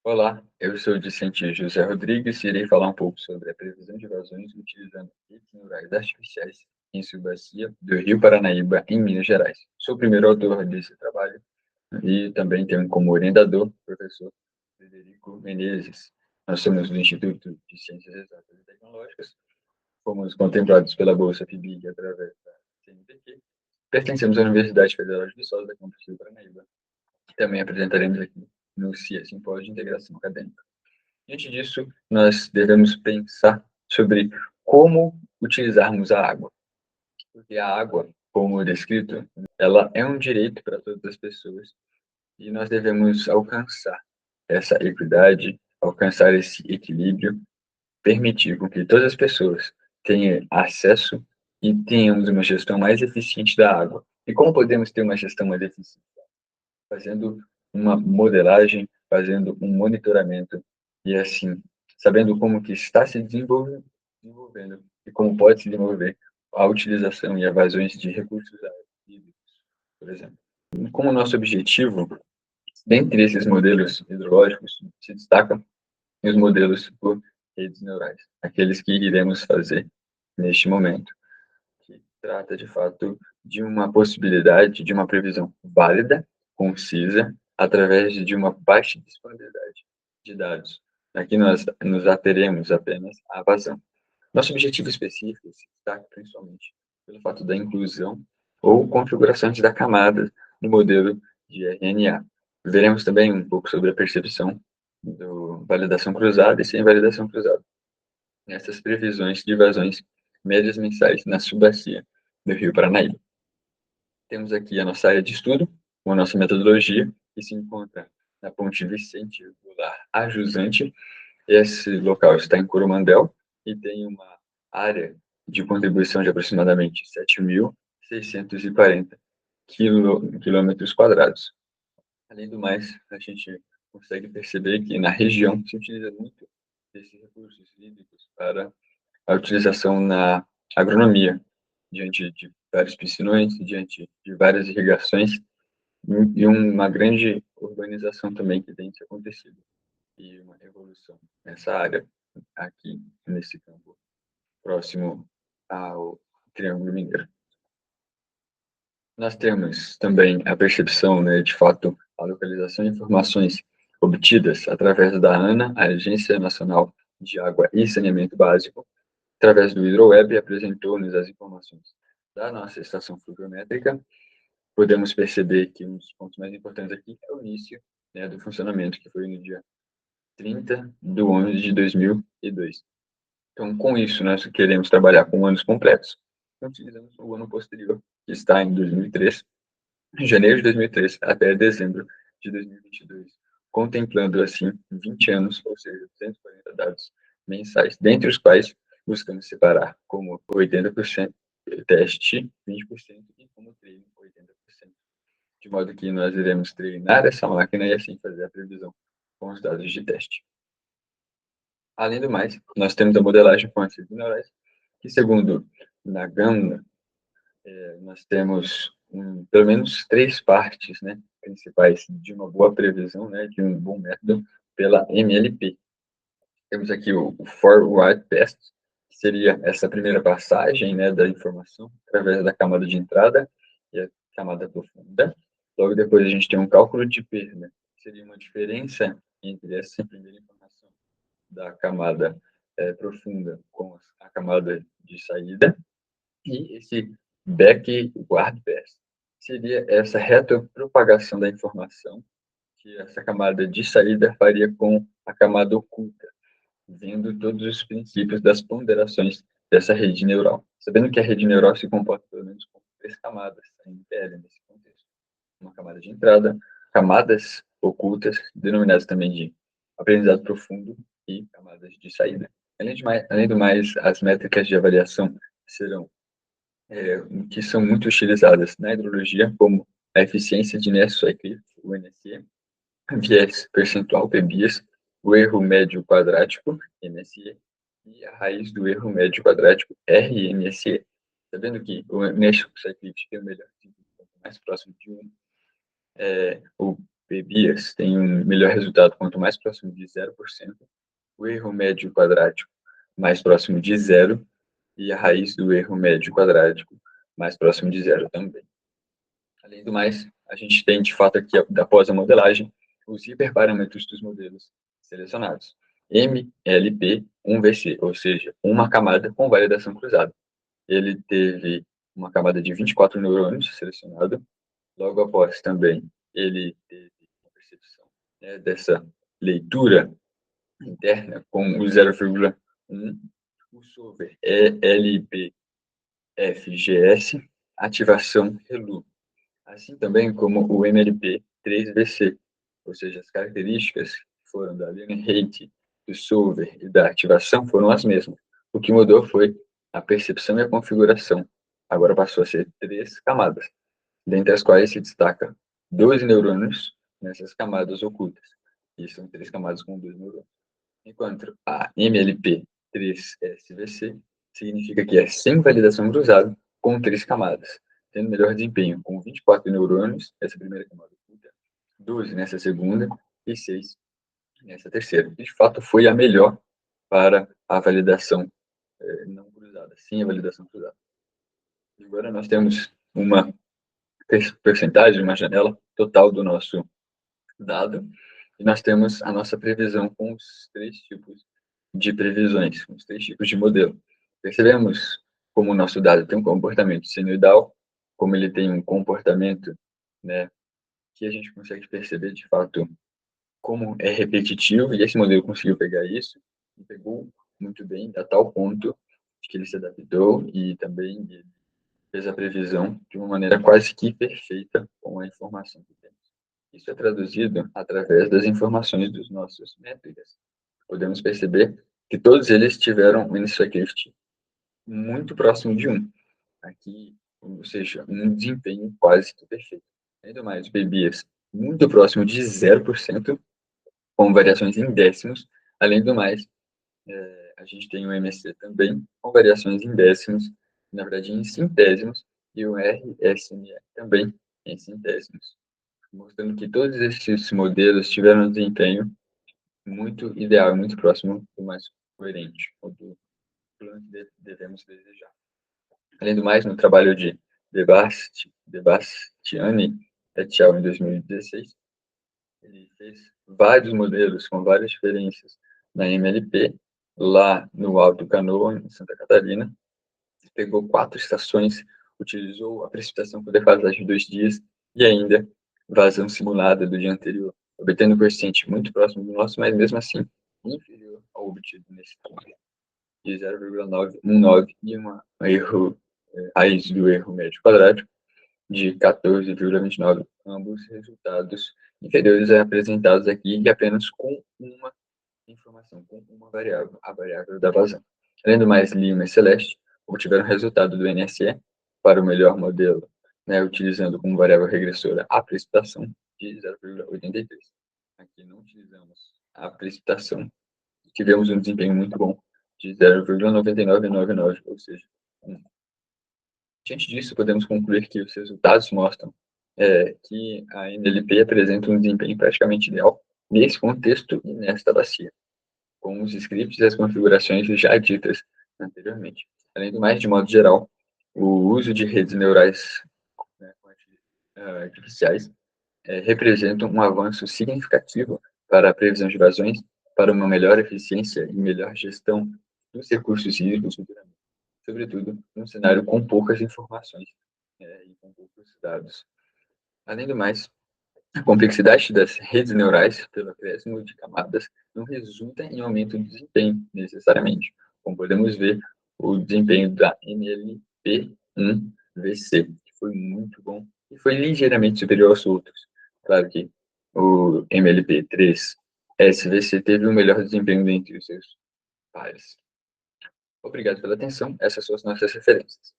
Olá, eu sou o discente José Rodrigues e irei falar um pouco sobre a previsão de vazões utilizando redes neurais artificiais em subbacia do Rio Paranaíba, em Minas Gerais. Sou o primeiro autor desse trabalho e também tenho como orientador o professor Frederico Menezes. Nós somos do Instituto de Ciências Exatas e Tecnológicas, fomos contemplados pela Bolsa FIBIC através da CNPq, pertencemos à Universidade Federal de Viçosa, campus Rio Paranaíba, que também apresentaremos aqui no CIA Simpósio de Integração Acadêmica. Diante disso, nós devemos pensar sobre como utilizarmos a água. Porque a água, como descrito, ela é um direito para todas as pessoas e nós devemos alcançar essa equidade, alcançar esse equilíbrio, permitir com que todas as pessoas tenham acesso e tenhamos uma gestão mais eficiente da água. E como podemos ter uma gestão mais eficiente? Fazendo uma modelagem, fazendo um monitoramento e assim, sabendo como que está se desenvolvendo e como pode se desenvolver a utilização e evasões de recursos hídricos, por exemplo. Como nosso objetivo, dentre esses modelos hidrológicos, se destacam os modelos por redes neurais, aqueles que iremos fazer neste momento, que trata de fato de uma possibilidade de uma previsão válida, concisa, através de uma baixa disponibilidade de dados. Aqui nós nos ateremos apenas à vazão. Nosso objetivo específico se destaca principalmente pelo fato da inclusão ou configurações da camada no modelo de RNA. Veremos também um pouco sobre a percepção do validação cruzada e sem validação cruzada. Nessas previsões de vazões médias mensais na subbacia do Rio Paranaíba. Temos aqui a nossa área de estudo, com a nossa metodologia, que se encontra na Ponte Vicente Goulart a Jusante. Esse local está em Coromandel e tem uma área de contribuição de aproximadamente 7.640 quilômetros quadrados. Além do mais, a gente consegue perceber que na região se utiliza muito desses recursos hídricos para a utilização na agronomia, diante de vários piscinões, diante de várias irrigações e uma grande urbanização também que tem acontecido e uma revolução nessa área aqui nesse campo próximo ao Triângulo Mineiro. Nós temos também a percepção, né, de fato, a localização de informações obtidas através da ANA, a Agência Nacional de Água e Saneamento Básico, através do HidroWeb, apresentou-nos as informações da nossa estação fluviométrica. Podemos perceber que um dos pontos mais importantes aqui é o início, né, do funcionamento, que foi no dia 30 de 11 de 2002. Então, com isso, nós queremos trabalhar com anos completos. Então, utilizamos o ano posterior, que está em 2003, em janeiro de 2003 até dezembro de 2022, contemplando, assim, 20 anos, ou seja, 240 dados mensais, dentre os quais buscamos separar como 80% teste, 20% e como treino, 80%. De modo que nós iremos treinar essa máquina e assim fazer a previsão com os dados de teste. Além do mais, nós temos a modelagem com as redes neurais, que segundo Nagano, nós temos pelo menos 3 partes, né, principais de uma boa previsão, né, de um bom método pela MLP. Temos aqui o Forward Test, que seria essa primeira passagem, né, da informação através da camada de entrada e a camada profunda. Logo depois a gente tem um cálculo de perda, que seria uma diferença entre essa primeira informação da camada profunda com a camada de saída, e esse backward pass seria essa retropropagação da informação que essa camada de saída faria com a camada oculta, vendo todos os princípios das ponderações dessa rede neural. Sabendo que a rede neural se comporta pelo menos com 3 camadas, a NPL nesse contexto. Uma camada de entrada, camadas ocultas, denominadas também de aprendizado profundo, e camadas de saída. Além do mais, as métricas de avaliação serão que são muito utilizadas na hidrologia, como a eficiência de Néstor Cyclic, o NSE, viés percentual, PBIAS, o erro médio quadrático, MSE, e a raiz do erro médio quadrático, RMSE. Sabendo que o Néstor Cyclic tem o melhor mais próximo de 1, o Bebias tem um melhor resultado quanto mais próximo de 0%, o erro médio quadrático mais próximo de zero e a raiz do erro médio quadrático mais próximo de zero também. Além do mais, a gente tem, de fato, aqui, após a modelagem, os hiperparâmetros dos modelos selecionados. MLP1VC, ou seja, uma camada com validação cruzada. Ele teve uma camada de 24 neurônios selecionado. Logo após, também, ele teve uma percepção, né, dessa leitura interna com o 0,1, o solver LPFGS, ativação ReLU, assim também como o MLP3VC, ou seja, as características que foram da learning rate, do solver e da ativação foram as mesmas. O que mudou foi a percepção e a configuração. Agora passou a ser 3 camadas, dentre as quais se destaca 12 neurônios nessas camadas ocultas. E são 3 camadas com 2 neurônios. Enquanto a MLP3SVC significa que é sem validação cruzada com 3 camadas, tendo melhor desempenho com 24 neurônios nessa primeira camada oculta, 12 nessa segunda e 6 nessa terceira. De fato, foi a melhor para a validação não cruzada, sem a validação cruzada. E agora nós temos uma percentagem, uma janela total do nosso dado, e nós temos a nossa previsão com os 3 tipos de previsões, os 3 tipos de modelo. Percebemos como o nosso dado tem um comportamento sinusoidal, como ele tem um comportamento, né, que a gente consegue perceber de fato como é repetitivo, e esse modelo conseguiu pegar isso, e pegou muito bem, a tal ponto de que ele se adaptou e também ele fez a previsão de uma maneira quase que perfeita com a informação que temos. Isso é traduzido através das informações dos nossos métricas. Podemos perceber que todos eles tiveram um insight muito próximo de 1. Aqui, ou seja, um desempenho quase que perfeito. Ainda mais, bebias muito próximo de 0%, com variações em décimos. Além do mais, a gente tem o MC também, com variações em décimos, na verdade em centésimos, e o RSME também em centésimos, mostrando que todos esses modelos tiveram um desempenho muito ideal, muito próximo do mais coerente, ou do plano que devemos desejar. Além do mais, no trabalho de Debastiani et al. Em 2016, ele fez vários modelos com várias diferenças na MLP, lá no Alto Canoa, em Santa Catarina. Pegou 4 estações, utilizou a precipitação por defasagem de 2 dias e ainda vazão simulada do dia anterior, obtendo um coeficiente muito próximo do nosso, mas mesmo assim inferior ao obtido nesse trabalho, de 0,919 e um erro, raiz do erro médio quadrático de 14,29, ambos resultados inferiores a apresentados aqui e apenas com uma informação, com uma variável, a variável da vazão. Além do mais, Lima e Celeste obtiveram resultado do NSE para o melhor modelo, né, utilizando como variável regressora a precipitação de 0,83. Aqui não utilizamos a precipitação, tivemos um desempenho muito bom de 0,9999, ou seja, 1. Diante disso, podemos concluir que os resultados mostram que a NLP apresenta um desempenho praticamente ideal nesse contexto e nesta bacia, com os scripts e as configurações já ditas anteriormente. Além do mais, de modo geral, o uso de redes neurais, né, artificiais representa um avanço significativo para a previsão de vazões, para uma melhor eficiência e melhor gestão dos recursos hídricos futuramente, sobretudo num cenário com poucas informações e com poucos dados. Além do mais, a complexidade das redes neurais, pelo acréscimo de camadas, não resulta em aumento do desempenho, necessariamente. Como podemos ver, o desempenho da MLP1VC, que foi muito bom, e foi ligeiramente superior aos outros. Claro que o MLP3SVC teve o melhor desempenho dentre os seus pares. Obrigado pela atenção. Essas são as nossas referências.